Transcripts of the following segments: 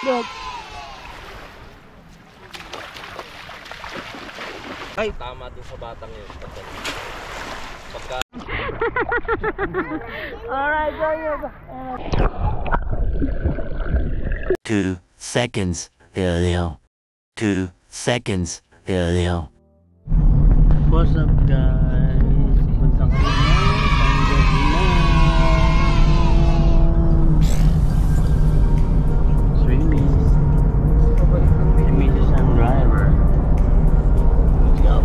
Look. Ay, tama din sa batang yun. Pagka... Alright, go. 2 seconds earlier. 2 seconds earlier. What's up, guys? Punta kami ng Pangasinan. Swimming. Kami sa Sun Driver. Let's go.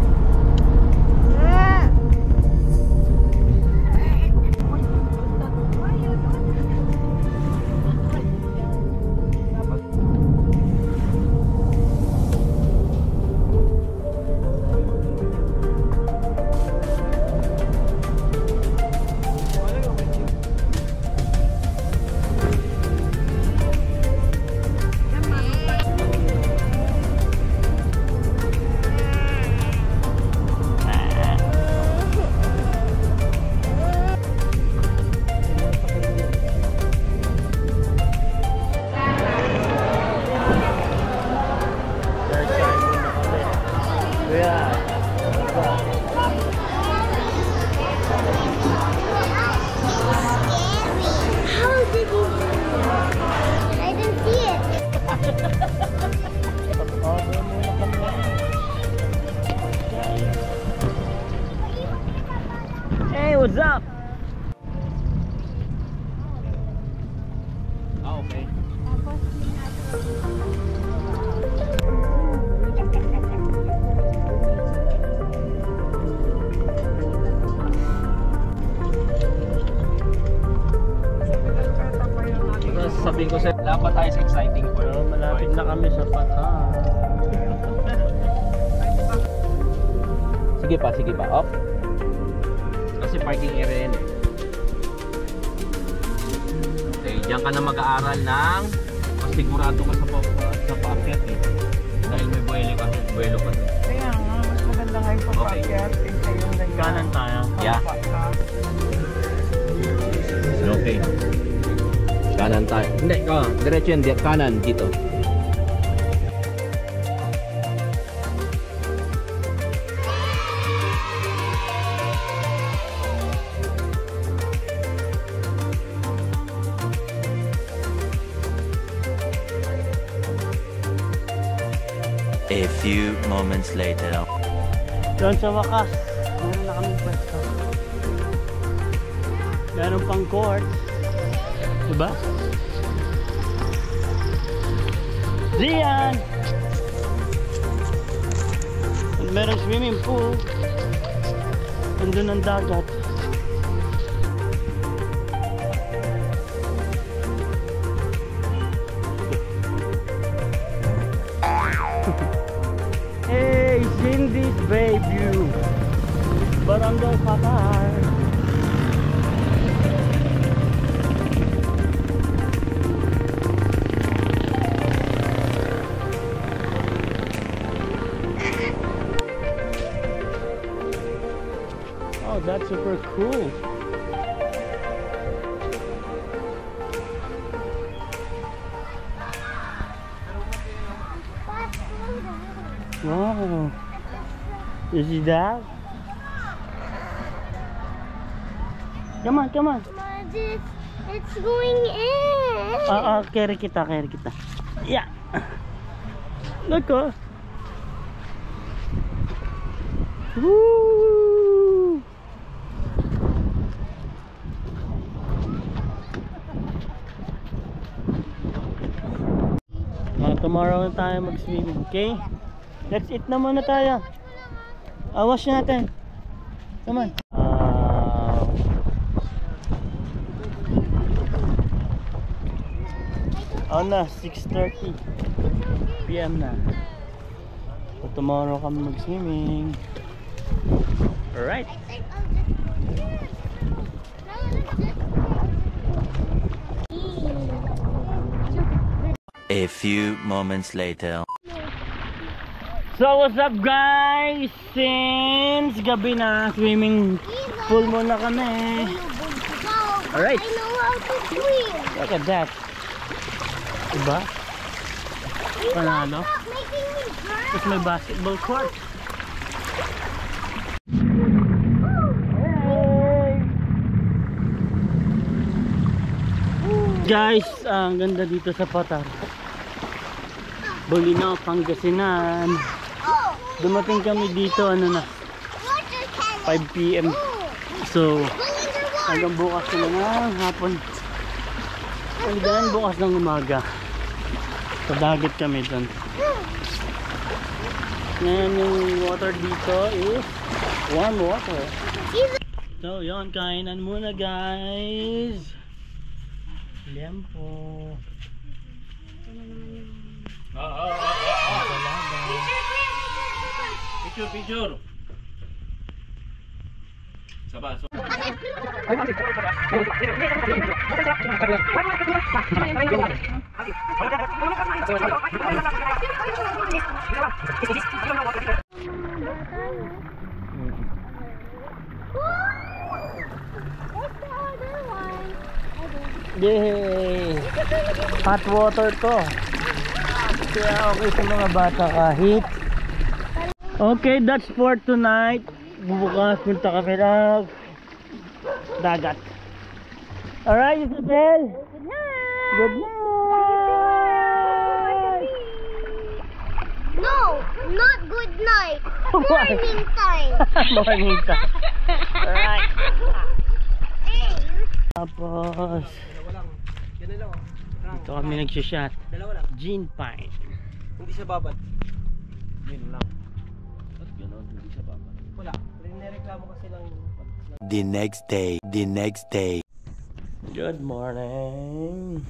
Hey, what's up? Ah, okay. Sabihin ko sa'yo, lapat tayo sa exciting part. So, malapit na kami sa Pata. Sige pa, up. Kasi parking area yan eh. Okay, diyan ka na mag-aaral ng masigurado ka sa paakyat eh. Dahil may buwelo ka doon. Kaya nga, mas maganda nga yung papakyat kaysa yung ganyan. Kanan tayo. Yeah. Okay. Kanan tayo. Hindi, diretso yan. Kanan dito. A few moments later. Doon sa wakas, meron na kaming pwesto. Meron pang court. Diba? Diyan! At merong swimming pool. Nandun ang dagat. Hey, Cindy's Bayview, Barangay Patar. Oh, that's super cool. Wow. You see that? Come on. Mom, it's going in. Carry kita. Yeah. Look, oh. Woo! Tomorrow na tayo mag-swimming, okay? Let's eat na muna tayo. Wash natin. Come on. Na 6:30 PM na. So tomorrow kami mag-swimming. Alright. A few moments later. So what's up, guys? Since gabi na, swimming pool muna kami. Alright. I know how to swim. Look at that. Diba? Panalo. Stop making me drown. Tapos may basketball court. Guys, ang ganda dito sa Patar. Bolinao, Pangasinan. Dumating kami dito, ano na, 5 PM. So, hanggang bukas sila ng hapon. Hanggang bukas ng umaga. Sa dagat kami doon. Ngayon yung water dito is warm water. So, yun, kainan muna guys. Liempo. Picture. Sa baso. Yay! Hot water to. Kaya okay sa mga bata kahit. Okay, that's for tonight. Bukas punta kami ng dagat. Alright, Isabel. Good night. Good night. No, not good night. Why? Morning time. Morning time. Alright. Hey, Tapos dito kami nagsishot. Gene Pine. Hindi siya babad. Yun lang. At gano'n, hindi siya babalik. Wala. Nireklamo kasi lang. The next day. Good morning.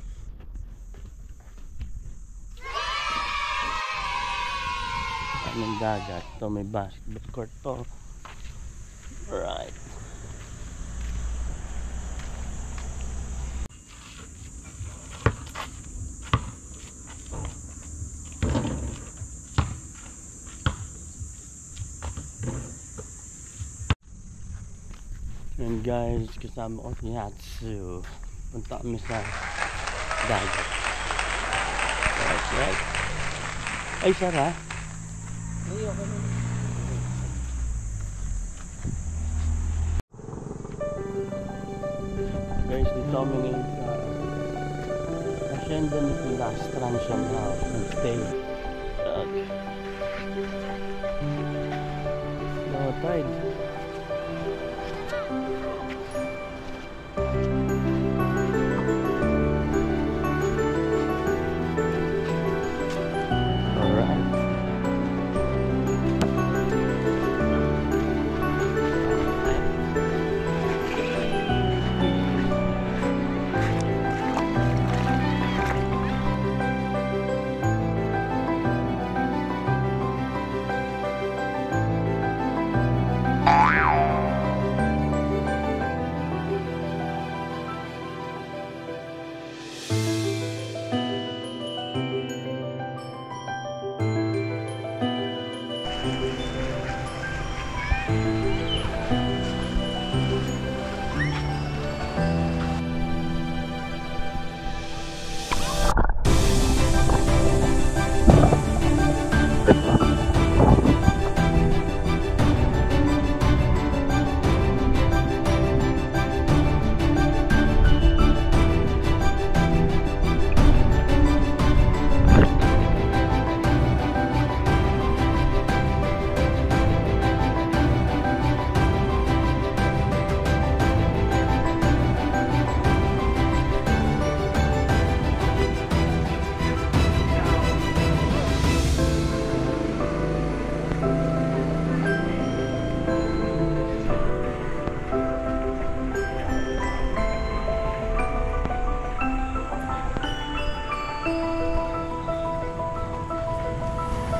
Anong dagat? Ito may basketball court to. Alright. And guys, kasama ko si Hatsu. Punta kami sa dagat. That's right. Ay, Sarah. Guys, dito kami ngayon sa Hacienda Nicolas Transient House and Stay. Low tide.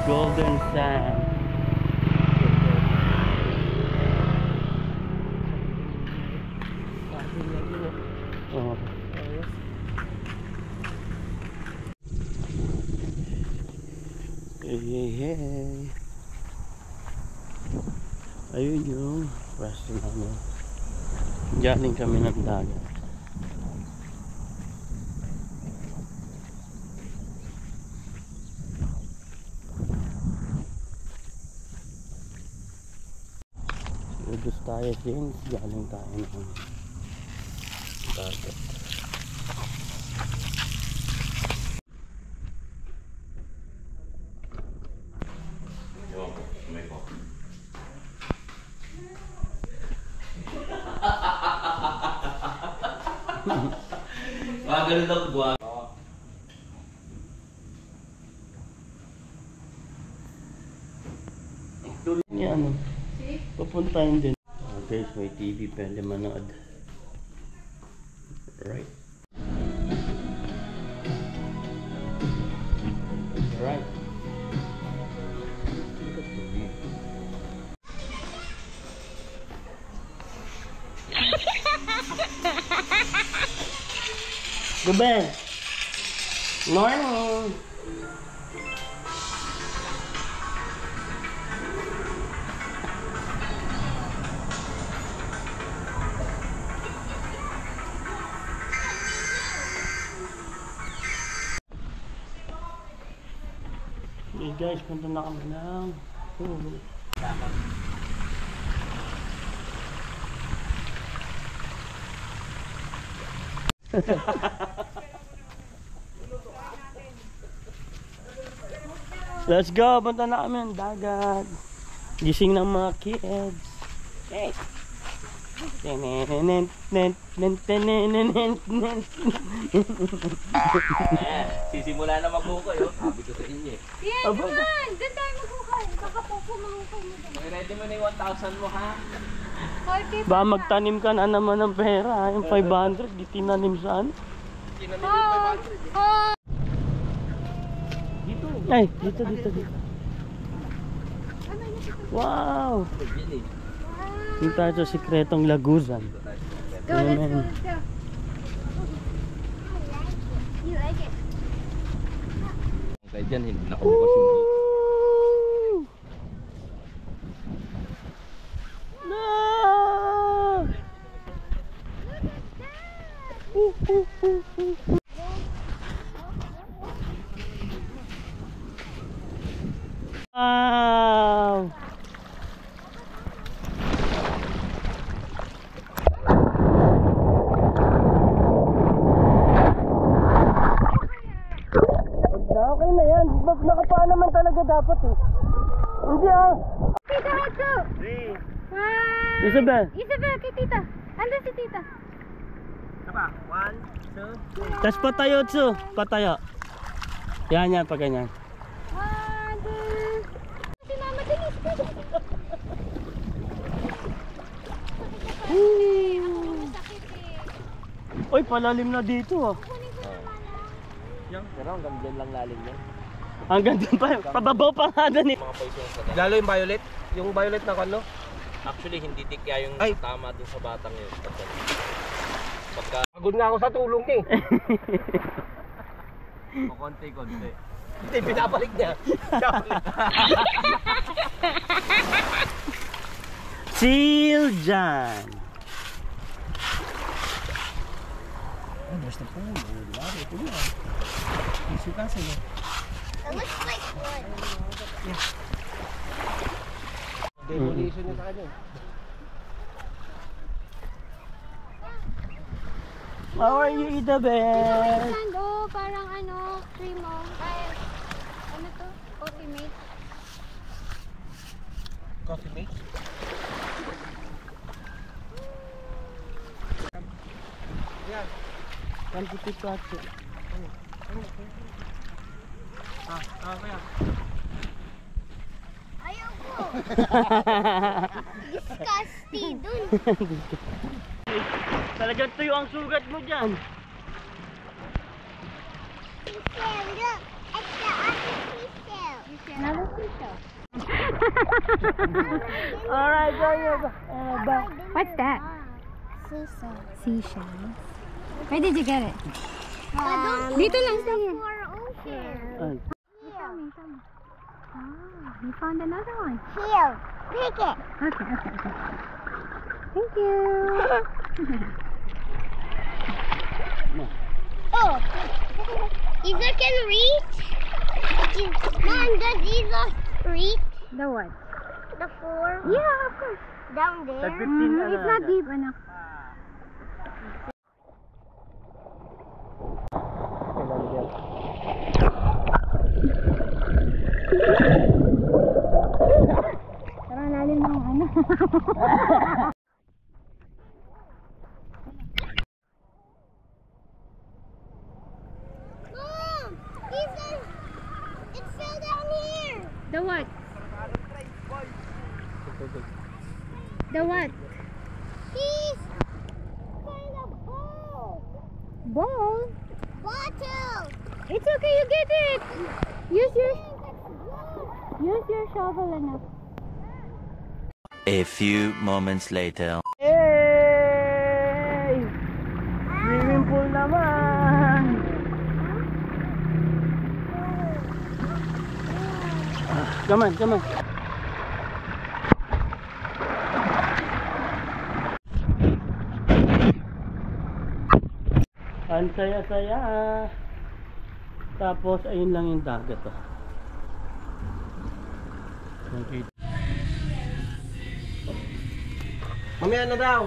Golden Sand. Oh. Hey. Ayun yung pwesto namin. Galing kami ng dagat. Nalagos tayo since galing tayo ng dagat. Ganun ang buwan. Yan. Papuntahin din. Guys, may TV pwede manood. Right. Right. Gabi. Morning. Hey guys, punta na kami ng pool. Let's go, punta na kami ng dagat. Gising ng mga kids. Hey. Sisimula na magbukoy, oh. Sabi ko sa inyo eh. Yan, yan! Doon tayo maghukay. Baka po mahukay mo doon. Ready mo na yung 1,000 mo, ha? 40 Ba magtanim ka na naman ng pera. Yung 500, di tinanim saan? Kinanin yung 500 eh. Dito. Ay, dito. Wow! Yan eh. Yung tayo sa sikretong lagusan. Go, let's go, let's go. You like it? Kaya dyan, hindi nakabukas yung dito. No! Wow! Okay na yan. Nakapaan naman talaga dapat eh. Hindi ah. Tita, let's go! Wow! Isabel. Isabel, kay tita. Ando si tita. Tama, 1, 2, 3. Tas patayo, Tsu. Patayo. Yan, pag ganyan. 1, 2. Si mama din is masakit eh. Uy, palalim na dito ah. Kunin ko na mama. Pero hanggang dyan lang lalim yan. Hanggang dun pa. Pababaw pa nga dun eh. Mga poison sa Lalo yung violet. Yung violet na kano. Actually, hindi tikya yung tama dun sa batang yun. Pagka Pagod nga ako sa tulong eh. konti-konti. Hindi, pinabalik niya. Seal dyan. Basta po. Ito na. Isuka sa'yo. It looks like wood. Demolition niya sa kanya. How are you, Isabel? Mango, parang ano, cream on. Ay, ano to? Coffee mate. Coffee mate. Yan. Kan putih kacu. Kaya. Ayaw ko. Disgusting dun. Talagang tuyo ang sugat mo dyan. Seashell, look. It's the other seashell. Another seashell. Alright, go. What's that? Seashell. Seashells. Where did you get it? Dito lang sa ocean. Ay. Oh, you found another one. Here, pick it. Okay. Thank you. Oh, Isa can reach. Mom, does Isa reach The what? the floor? Yeah, of course. Down there? Tag 15 ano It's not na. deep enough. Parang lalim ng ano. Mom! He says it fell down here! The what? The what? He's kind of ball! Ball? Bottle! It's okay, you get it. Use your shovel enough. A few moments later. Yay! Swimming pool naman! Come on, come on. Ang saya-saya. Tapos ayun lang yung dagat oh. Okay. Mamaya na daw.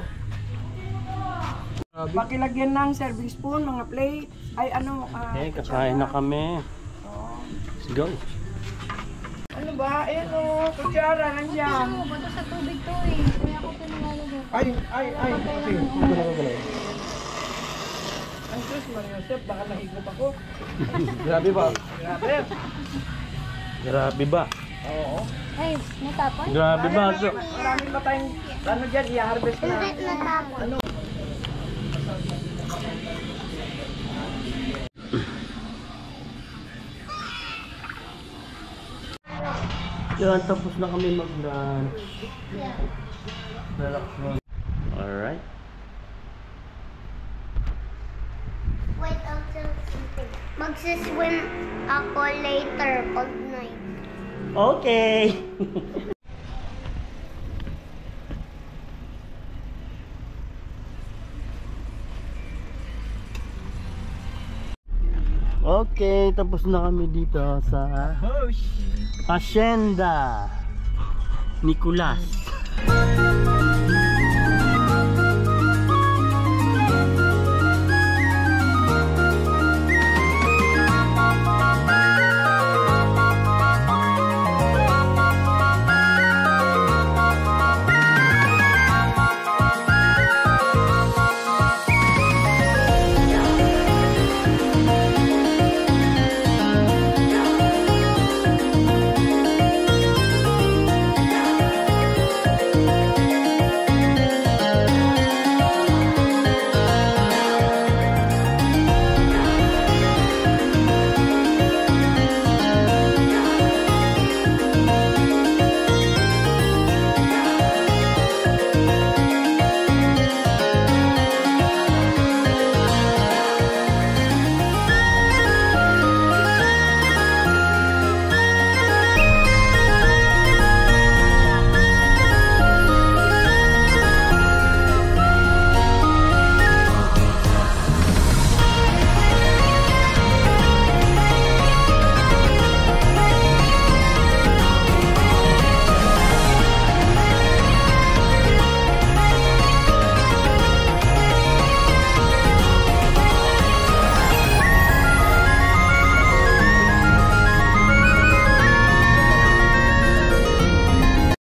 Pakilagyan ng serving spoon, mga plate. Ay ano, Okay, kakain na kami. Let's go. ano ba? Ayan o, kutsara nandiyan. Bato sa tubig to eh. Kaya ako pinalalagay. Ay. Ang Diyos, Mariosep, baka nahigop ako. Grabe ba? Grabe. Grabe ba? Oo. Ay, natapon? Grabe ba? Marami pa tayong, ano dyan, i-harvest na. Hindi natapon. Ano? Yan, tapos na kami mag-lunch. Relax mo. Alright. Wait until something. Magsiswim ako later pag night. Okay. Okay, tapos na kami dito sa Hacienda Nicolas.